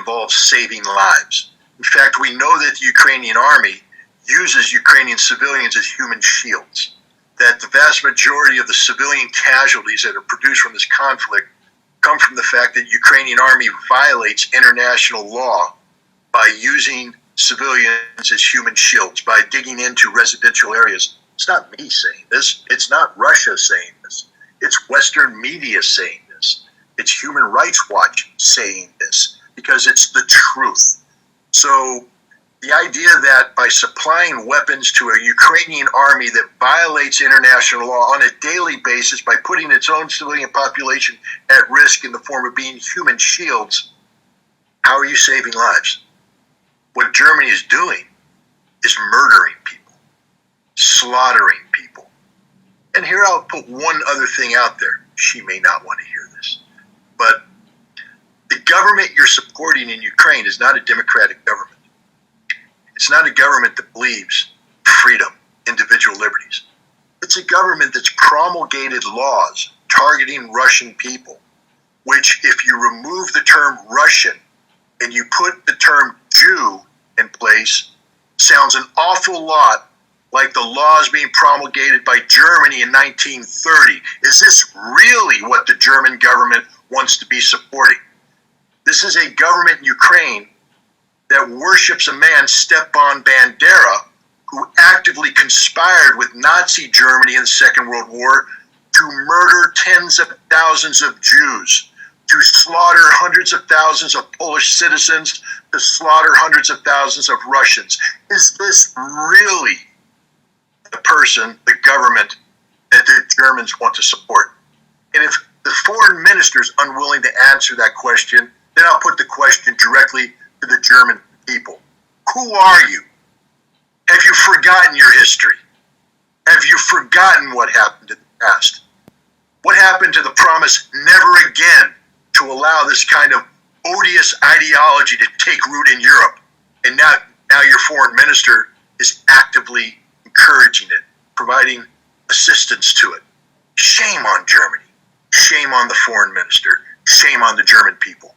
involves saving lives. In fact, we know that the Ukrainian army uses Ukrainian civilians as human shields, that the vast majority of the civilian casualties that are produced from this conflict come from the fact that the Ukrainian army violates international law by using civilians as human shields, by digging into residential areas. It's not me saying this. It's not Russia saying this. It's Western media saying this. It's Human Rights Watch saying this, because it's the truth. So the idea that by supplying weapons to a Ukrainian army that violates international law on a daily basis by putting its own civilian population at risk in the form of being human shields, how are you saving lives? What Germany is doing is murdering people, slaughtering people. And here I'll put one other thing out there. She may not want to hear this, but the government you're supporting in Ukraine is not a democratic government. It's not a government that believes freedom, individual liberties. It's a government that's promulgated laws targeting Russian people, which, if you remove the term Russian and you put the term Jew in place, sounds an awful lot like the laws being promulgated by Germany in 1930. Is this really what the German government wants to be supporting? This is a government in Ukraine that worships a man, Stepan Bandera, who actively conspired with Nazi Germany in the Second World War to murder tens of thousands of Jews, to slaughter hundreds of thousands of Polish citizens, to slaughter hundreds of thousands of Russians. Is this really the person, the government, that the Germans want to support? And if the foreign minister is unwilling to answer that question, then I'll put the question directly to the German people. Who are you? Have you forgotten your history? Have you forgotten what happened in the past? What happened to the promise never again to allow this kind of odious ideology to take root in Europe? And now your foreign minister is actively encouraging it, providing assistance to it. Shame on Germany. Shame on the foreign minister. Shame on the German people.